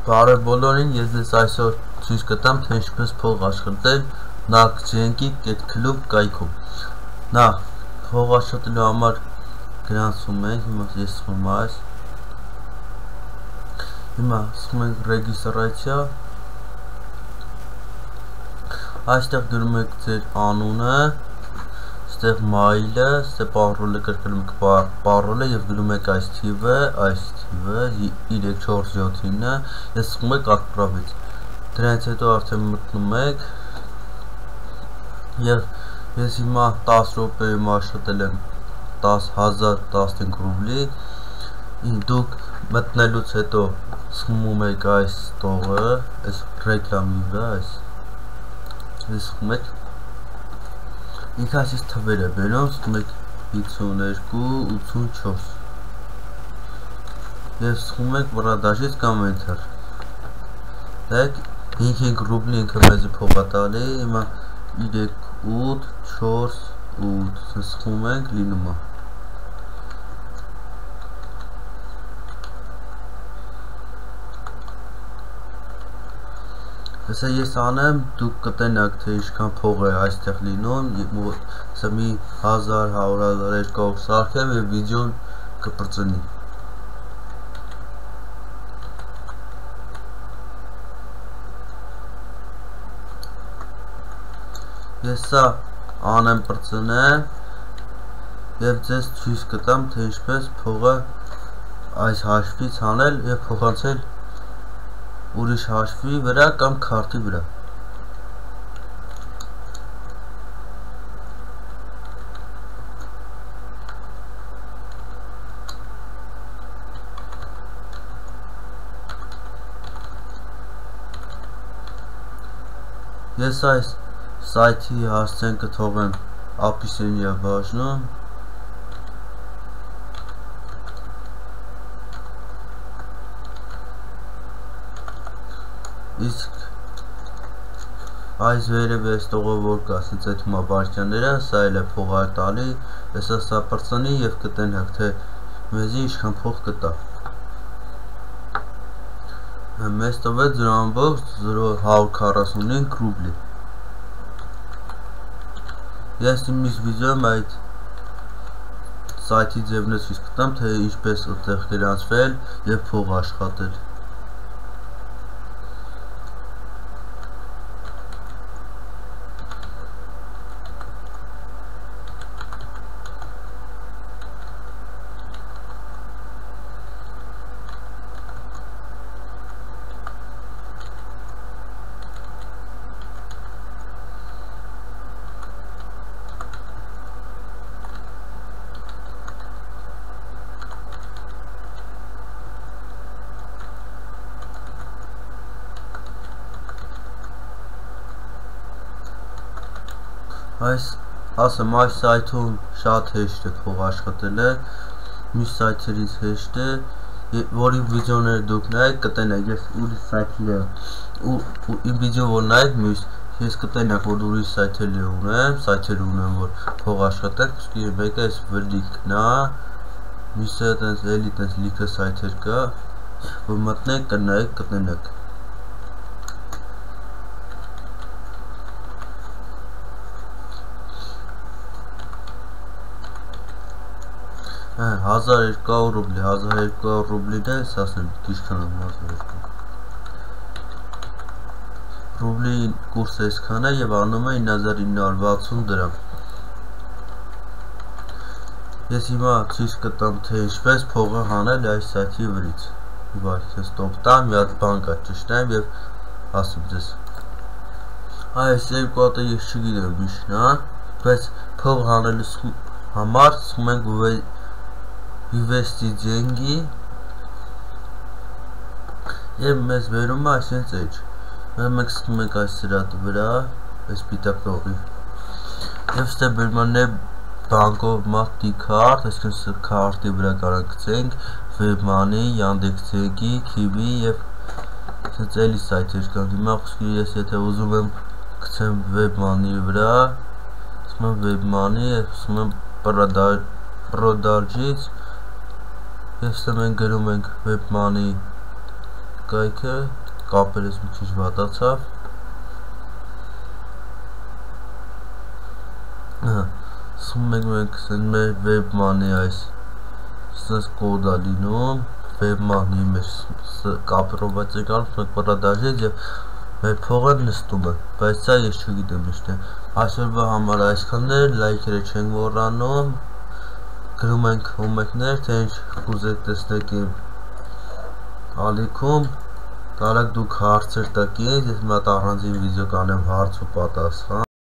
Բարև բոլորին, ես ձեզ այսօր ցույց կտամ, թե ինչպես փող աշխատել NACJNK Get-Club կայքում։ Նախ փող աշխատելու համար գրանցում ենք, հիմա ես սխում այս։ Հիմա սխում ենք ռեգիստրացիա։ Այստեղ գրում եք ձեր անունը, այստեղ մայլը, այստեղ պարոլը կրկնում եք պարոլը եւ գրում եք այս թիվը 3479, ես սխում եք отправить։ Դրանից հետո արդեն մտնում եք եւ ես հիմա 10 րոպեում աշխատել եմ 10015 ռուբլի։ Դուք մտնելուց հետո սխում եք այս տողը, այս ռեկլամի վրա, այս սխում եք ինքը այսպես թվեր է բերում, սխում եք 5284 եւ սխում եք վրադաշից կամ enter։ Դեք 5 ռուբլի ինքը մեզ փող է տալի, հիմա 3848 սխում ենք լինում է։ Հեսա ես անեմ, դուք կտենաք, թե ինչքան փող է այստեղ լինում, հեսա մի 1000-100 սարքեմ և վիդեոն կպրծնի։ Ես սա անեմ պրծնեմ և ձեզ ցույց կտամ, թե ինչպես փողը այս հաշվից հանել և փոխանցել ուրիշ հաշվի վրա կամ քարտի վրա։ Ես այս սայթի հասցեն կթողեմ ապիսենյա բաժնում։ Իսկ այս վերև ես տողը որ կա, ասենց այդ մաբարքյանները, սա էլ է փող է տալի, հեսա սա պրծնի և կտենհակ, թե մեզի ինչքան փող կտա։ Մեզ տվեց 0.145 ռուբլի։ Ես իմիս վիդեոյում այդ սայթի ձևն ցույց կտամ, թե ինչպես այդտեղ գրանցվել և փող աշխատել։ Ասեմ, այս սայթում շատ հեշտ է փող աշխատելը, մյուս սայթերից հեշտ է, որի վիդեոները դուք նայեք կտենեք, ես ուրիշ սայթերը իմ վիդեո որ նայեք մյուս, ես կտենեք, որ ուրիշ սայթեր ունեմ, որ փող աշխատեք, մեկը այս վրդիկն է, մյուսը էլի տենց լիքը սայթեր կա, որ մտնեք, կնայեք, կտենեք։ 1200 ռուբլի, 1200 ռուբլին է, ասեմ, քիչքան եմ 1200 ռուբլի կուրսը այսքան է և անում է 9960 դրամ։ Ես հիմա ցույց կտամ, թե ինչպես փողը հանել այս սայթի վրից։ Ես տոպ տամ, մի հատ բան կա ճշտեմ և ասում ձեզ։ Այս երկու հատը ես չգիտեմ միշտ, բայց փող հանելու համար սխում ենք Վիվեստի ձենգի և մեզ վերում է այսենց էջ։ Մենք սխում ենք այս սրատը վրա, այս պիտակ տողի և ստե բերմանն է բանկոմատի քարտ, այսքան քարտի վրա կարան գցենք Webmoney, Yandex.Cz, Kiwi և էլի սայթեր կան։ Հիմա ես եթե ուզում եմ գցեմ Webmoney վրա, սխում եմ Webmoney, սխում եմ Պրոդաջից Եվ մենք գրում ենք Webmoney կայքը, կապերս մի քիչ վատացավ։ Մենք մեր WebMoney այս սենց կոդ է լինում, WebMoney մեր կապերով բայց է գալու, մենք պրադաժել եւ մեր փողը նստում է, բայց սա ես չգիտեմ ինչ է։ Այսօրվա համար այսքանն էր, լայքերը չենք մոռանում, գրում ենք կոմենտներ, թե ինչ կուզեք տեսնեք իմ ալիքում, կարեք դուք հարցեր տաք ինձ, ես մի հատ առանձին վիդեո կանեմ հարց ու պատասխան։